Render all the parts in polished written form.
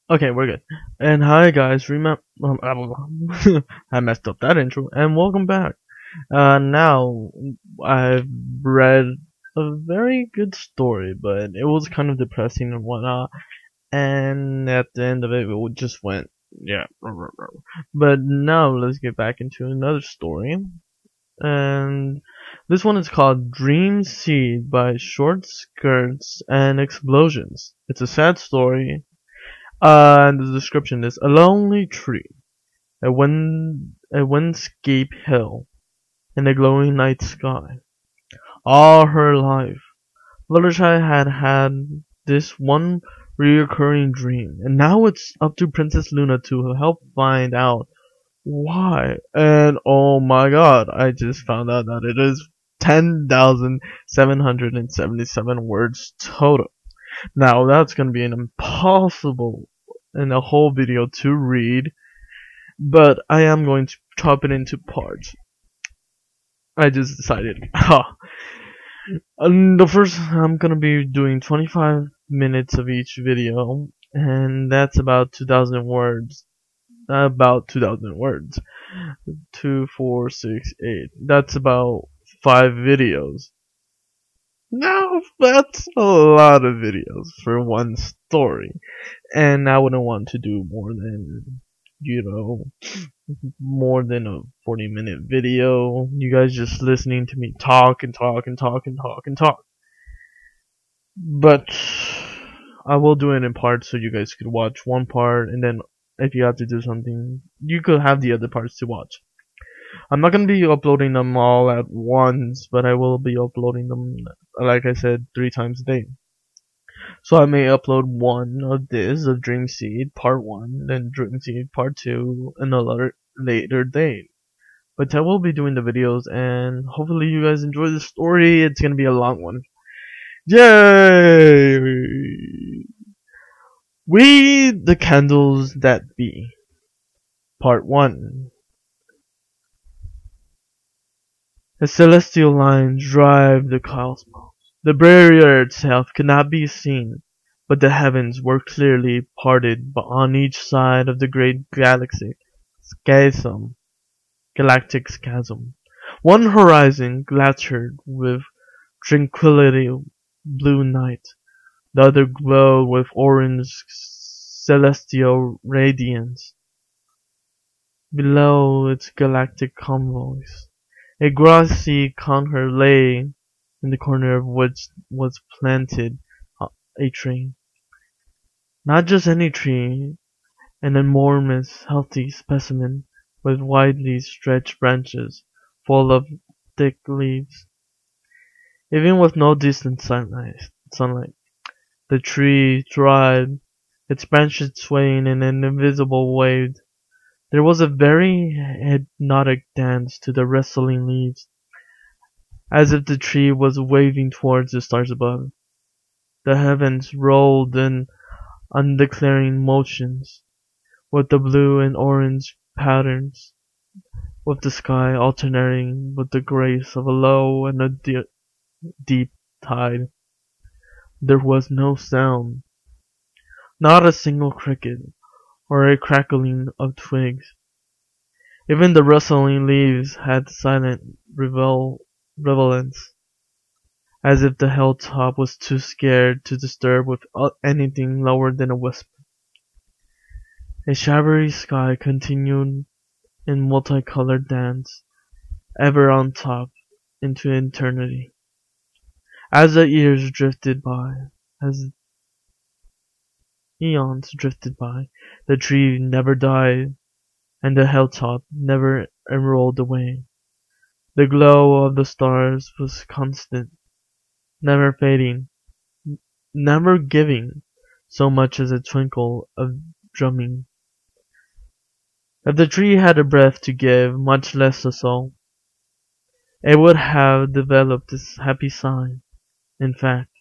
Okay, we're good. And hi guys, remember I messed up that intro. And welcome back. Now I've read a very good story, but it was kind of depressing and whatnot. And at the end of it, it just went yeah. But now let's get back into another story. And this one is called Dream Seed by Short Skirts and Explosions. It's a sad story. And the description is a lonely tree, a windscape hill, and a glowing night sky. All her life, Fluttershy had this one reoccurring dream, and now it's up to Princess Luna to help find out why. And oh my god, I just found out that it is 10,777 words total. Now that's gonna be an impossible in a whole video to read, but I am going to chop it into parts. I just decided. The first, I'm gonna be doing 25 minutes of each video, and that's about 2,000 words. About 2,000 words. 2, 4, 6, 8. That's about 5 videos. Now, that's a lot of videos for one story. And I wouldn't want to do more than, more than a 40-minute video. You guys just listening to me talk and talk and talk and talk and talk. But I will do it in parts so you guys could watch one part, and then if you have to do something, you could have the other parts to watch. I'm not going to be uploading them all at once, but I will be uploading them, like I said, 3 times a day. So I may upload one of this, of Dream Seed Part 1, then Dream Seed Part 2, another later date. But I will be doing the videos, and hopefully you guys enjoy the story. It's going to be a long one. Yay! We the Candles That Be. Part 1. The celestial lines drive the cosmos. The barrier itself could not be seen, but the heavens were clearly parted on each side of the great galactic chasm. One horizon glittered with tranquility blue night, the other glowed with orange celestial radiance. Below its galactic convoys, a grassy concher lay, in the corner of which was planted a tree. Not just any tree, an enormous, healthy specimen with widely stretched branches full of thick leaves. Even with no distant sunlight, the tree thrived, its branches swaying in an invisible wave. There was a very hypnotic dance to the rustling leaves, as if the tree was waving towards the stars above. The heavens rolled in undeclaring motions, with the blue and orange patterns, with the sky alternating with the grace of a low and a deep tide. There was no sound, not a single cricket, or a crackling of twigs. Even the rustling leaves had silent relevance, as if the hilltop was too scared to disturb with anything lower than a whisper. A shadowy sky continued in multicolored dance, ever on top, into eternity. As the years drifted by, as eons drifted by, the tree never died, and the hilltop never rolled away. The glow of the stars was constant, never fading, never giving so much as a twinkle of drumming. If the tree had a breath to give, much less a soul, it would have developed this happy sign. In fact,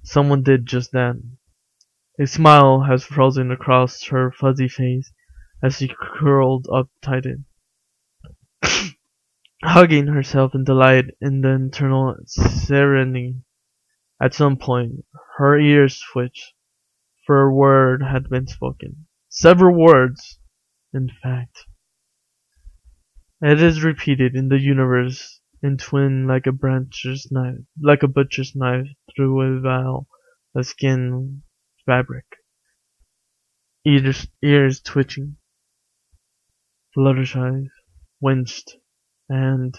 someone did just that. A smile has frozen across her fuzzy face as she curled up tightened, hugging herself in delight in the internal serenity. At some point, her ears twitched, for a word had been spoken. Several words, in fact. It is repeated in the universe in twin like a butcher's knife through a veil of skin fabric. Ears twitching. Fluttershy winced and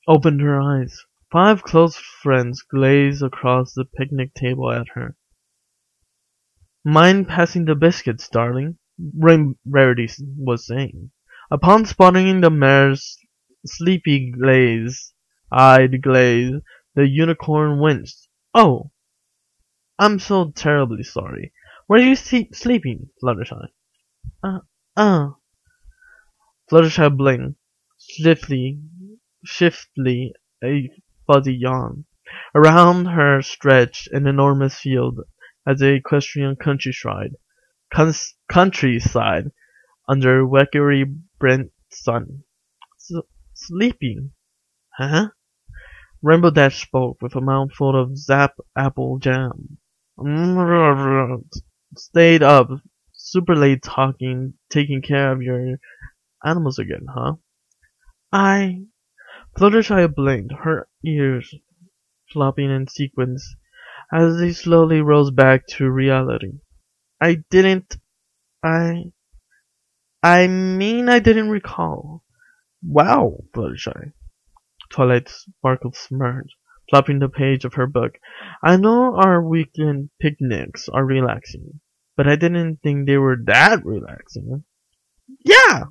opened her eyes. 5 close friends gazed across the picnic table at her. Mind passing the biscuits, darling? Rarity was saying. Upon spotting the mare's sleepy eyed glaze, the unicorn winced. Oh, I'm so terribly sorry. Where are you sleeping, Fluttershy? Fluttershy blinked. Shiftly, a fuzzy yawn. Around her stretched an enormous field, as a equestrian countryside under wackery Brent sun. Sleeping? Huh? Rainbow Dash spoke with a mouthful of Zap apple jam. Stayed up super late taking care of your animals again, huh? Fluttershy blinked, her ears flopping in sequence as they slowly rose back to reality. I didn't recall. Wow, Fluttershy. Twilight sparkled smirked, flipping the page of her book. I know our weekend picnics are relaxing, but I didn't think they were that relaxing. Yeah!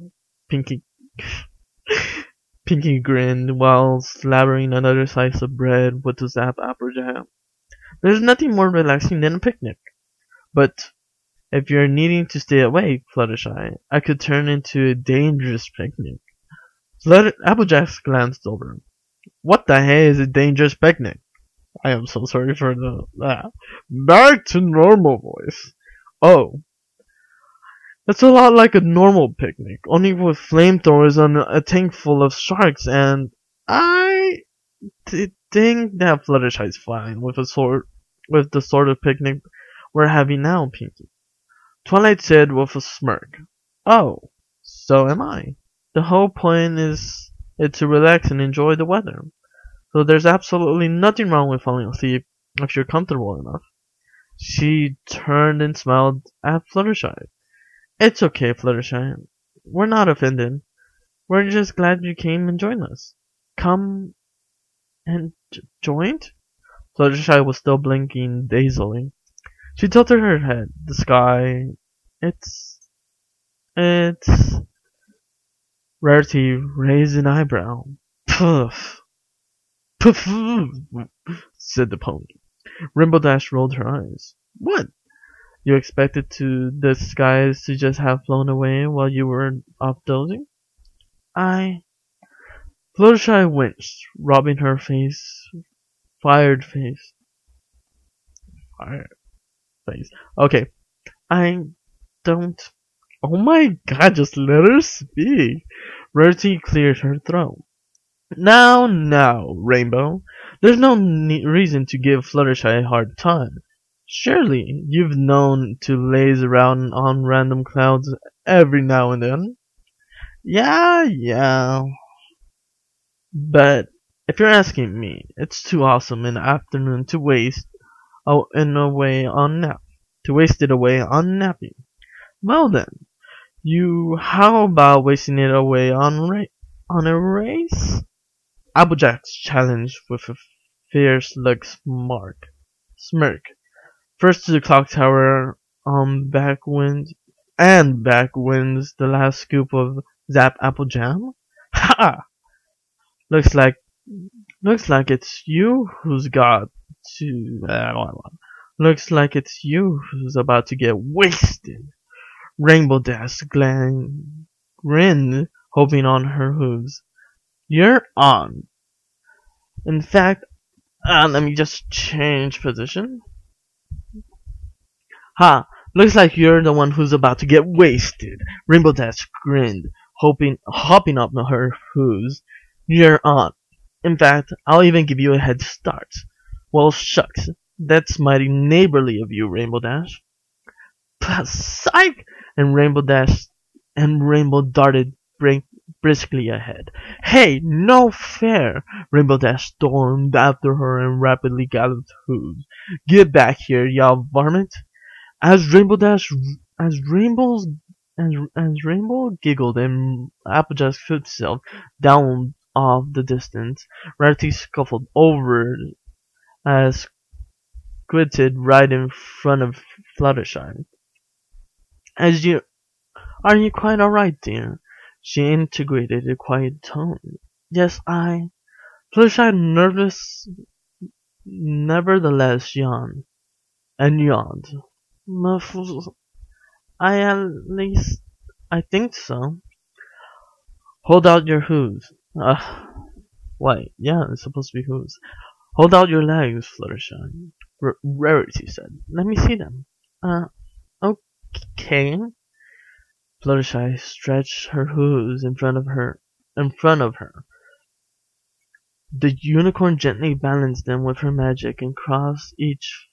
Pinky grinned while slathering another slice of bread with the Zap apple jam. There's nothing more relaxing than a picnic. But if you're needing to stay awake, Fluttershy, I could turn into a dangerous picnic. Applejack glanced over. What the hell is a dangerous picnic? I am so sorry for that. Back to normal voice. Oh. It's a lot like a normal picnic, only with flamethrowers and a tank full of sharks, and I think that Fluttershy's fine with the sort of picnic we're having now, Pinky. Twilight said with a smirk. Oh, so am I. The whole point is to relax and enjoy the weather. So there's absolutely nothing wrong with falling asleep if you're comfortable enough. She turned and smiled at Fluttershy. It's okay, Fluttershy. We're not offended. We're just glad you came and joined us. Come and joined? Fluttershy was still blinking dazedly. She tilted her head. The sky. It's. Rarity raised an eyebrow. Puff. Puff, said the pony. Rainbow Dash rolled her eyes. What? You expected the skies to just have flown away while you were off dozing? Fluttershy winced, rubbing her face. Fired face. Okay. I don't. Oh my god, just let her speak. Rarity cleared her throat. Now, Rainbow. There's no reason to give Fluttershy a hard time. Surely, you've known to laze around on random clouds every now and then. Yeah. But, if you're asking me, it's too awesome an afternoon to waste it away on napping. Well then, how about wasting it away on a race? Applejack's challenged with a fierce smirk. First to the clock tower on backwinds the last scoop of Zap apple jam. Ha! Looks like it's you who's about to get wasted. Rainbow Dash grinned, hoping on her hooves. You're on. In fact, let me just change position. Ha! Looks like you're the one who's about to get wasted. Rainbow Dash grinned, hopping up her hooves. You're on. In fact, I'll even give you a head start. Well, shucks. That's mighty neighborly of you, Rainbow Dash. Psych! And Rainbow darted briskly ahead. Hey, no fair! Rainbow Dash stormed after her and rapidly galloped hooves. Get back here, y'all varmint! As Rainbow Dash, as Rainbow's, as Rainbow giggled and Applejack flipped himself down off the distance, Rarity scuffled over as squinted right in front of Fluttershy. As you Are you quite alright, dear? She integrated a quiet tone. Yes, Fluttershy nevertheless yawned. And yawned. At least, I think so. Hold out your hooves. Wait, yeah, it's supposed to be hooves. Hold out your legs, Fluttershy. Rarity said. Let me see them. Okay. Fluttershy stretched her hooves in front of her. The unicorn gently balanced them with her magic and crossed each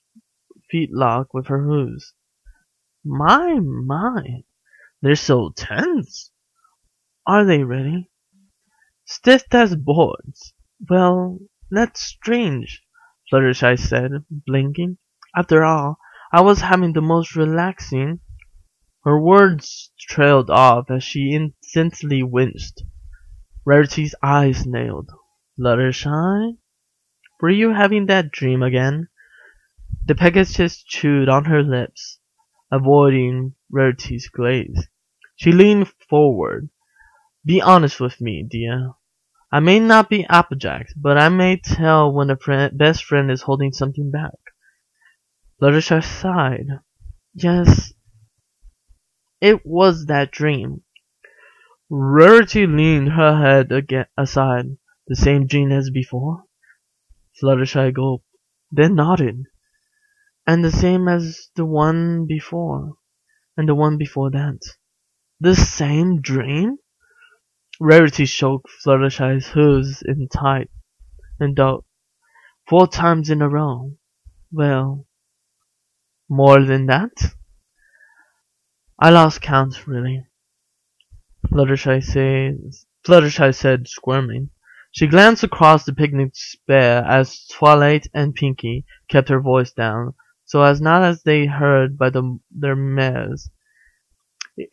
feetlock with her hooves. My, they're so tense. Are they ready? Stiff as boards. Well, that's strange, Fluttershy said, blinking. After all, I was having the most relaxing. Her words trailed off as she intensely winced. Rarity's eyes nailed. Fluttershy? Were you having that dream again? The Pegasus chewed on her lips, avoiding Rarity's gaze. She leaned forward. Be honest with me, dear. I may not be Applejack, but I may tell when a best friend is holding something back. Fluttershy sighed. Yes, it was that dream. Rarity leaned her head aside. The same dream as before? Fluttershy gulped, then nodded. And the same as the one before. And the one before that. The same dream? Rarity choked Fluttershy's hooves in tight and doubt. 4 times in a row. Well, more than that? I lost count, really. Fluttershy said, squirming. She glanced across the picnic square as Twilight and Pinkie kept her voice down, so as not as they heard by their mares.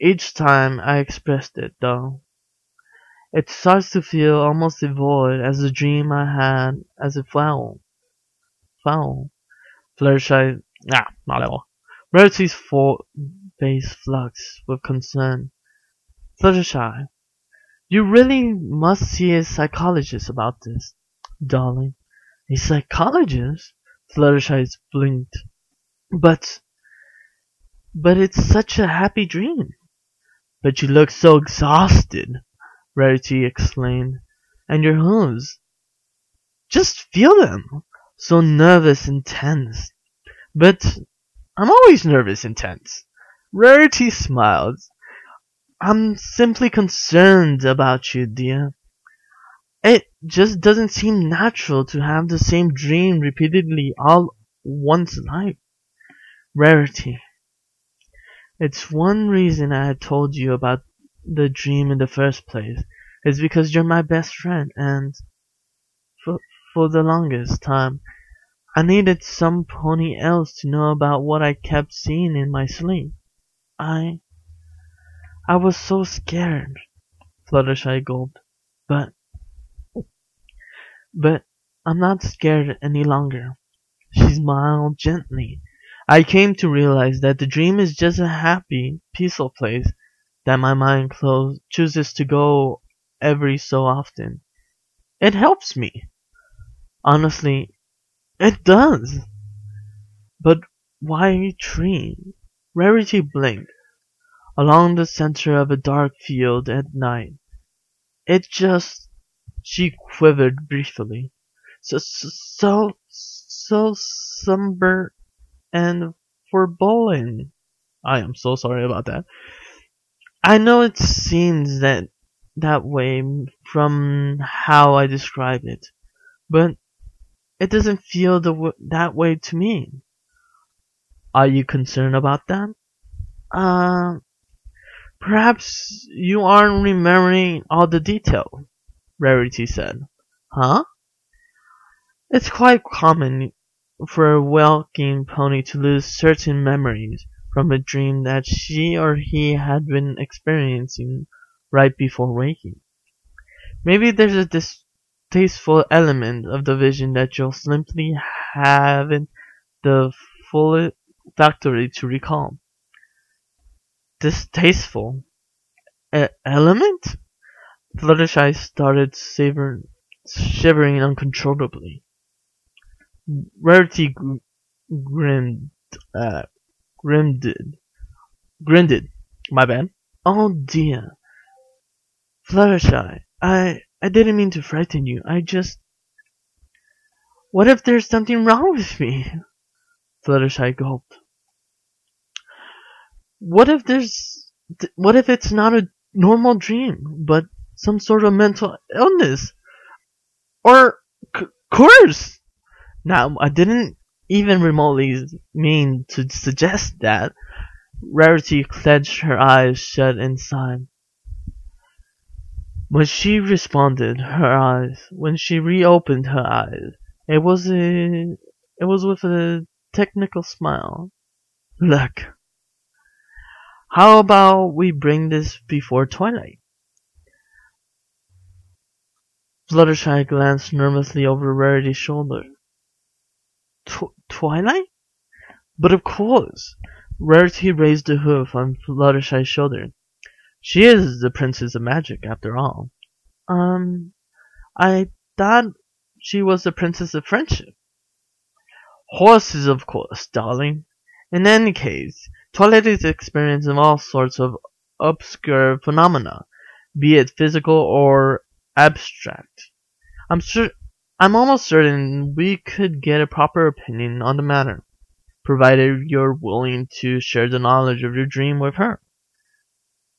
Each time I expressed it, though. It starts to feel almost devoid as the dream I had as a foul. Fluttershy, not at all. Rarity's face fluxed with concern. Fluttershy, you really must see a psychologist about this, darling. A psychologist? Fluttershy blinked. But it's such a happy dream. But you look so exhausted, Rarity exclaimed. And your hooves. Just feel them. So nervous and tense. But I'm always nervous and tense. Rarity smiled. I'm simply concerned about you, dear. It just doesn't seem natural to have the same dream repeatedly all one's life. Rarity. It's one reason I had told you about the dream in the first place. It's because you're my best friend, and for the longest time, I needed somebody else to know about what I kept seeing in my sleep. I was so scared, Fluttershy gulped. But I'm not scared any longer. She smiled gently. I came to realize that the dream is just a happy, peaceful place that my mind chooses to go every so often. It helps me. Honestly, it does. But why tree? Rarity blinked. Along the center of a dark field at night. She quivered briefly. So somber and foreboding. I am so sorry about that. I know it seems that way from how I describe it, but it doesn't feel that way to me. Are you concerned about that? Uh, Perhaps you aren't remembering all the detail, Rarity said. Huh? It's quite common for a walking pony to lose certain memories from a dream that she or he had been experiencing right before waking. Maybe there's a distasteful element of the vision that you'll simply haven't the full factory to recall. Distasteful element? Fluttershy started shivering uncontrollably. Rarity grinned, uh, grinned, grinned. My bad. Oh dear, Fluttershy, I didn't mean to frighten you. What if there's something wrong with me? Fluttershy gulped. What if it's not a normal dream, but some sort of mental illness? Or curse? Now, I didn't even remotely mean to suggest that. Rarity clenched her eyes shut and sighed. When she reopened her eyes, it was with a technical smile. Look, how about we bring this before twilight? Fluttershy glanced nervously over Rarity's shoulder. Twilight? But of course. Rarity raised a hoof on Fluttershy's shoulder. She is the Princess of Magic, after all. I thought she was the Princess of Friendship. Horses, of course, darling. In any case, twilight is the experience of all sorts of obscure phenomena, be it physical or abstract. I'm almost certain we could get a proper opinion on the matter, provided you're willing to share the knowledge of your dream with her.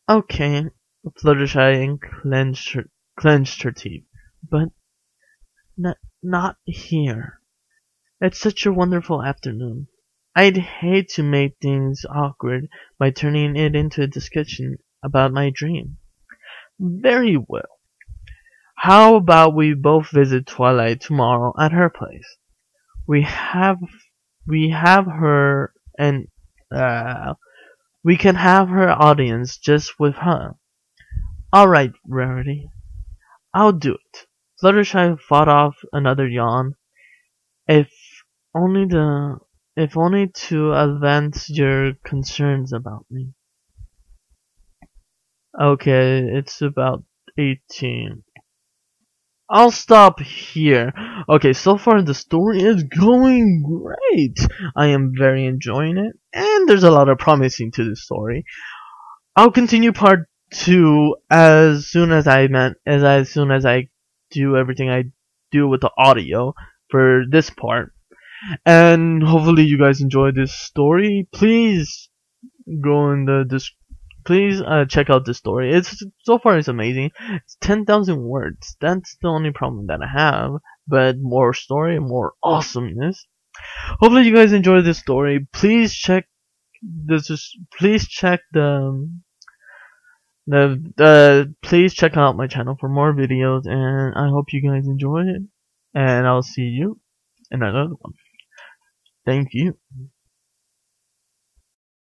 Okay, Fluttershy clenched her teeth, but not here. It's such a wonderful afternoon. I'd hate to make things awkward by turning it into a discussion about my dream. Very well. How about we both visit Twilight tomorrow at her place? We have her and we can have her audience just with her. Alright, Rarity. I'll do it. Fluttershy fought off another yawn. If only to advance your concerns about me. Okay, it's about 18. I'll stop here. Okay, so far the story is going great. I am very enjoying it, and there's a lot of promising to the story. I'll continue part 2 as soon as I do everything I do with the audio for this part. And hopefully you guys enjoy this story. Please go in please check out this story. So far it's amazing. It's 10,000 words. That's the only problem that I have. But more story, more awesomeness. Hopefully you guys enjoy this story. Please check please check please check out my channel for more videos, and I hope you guys enjoy it. And I'll see you in another one. Thank you.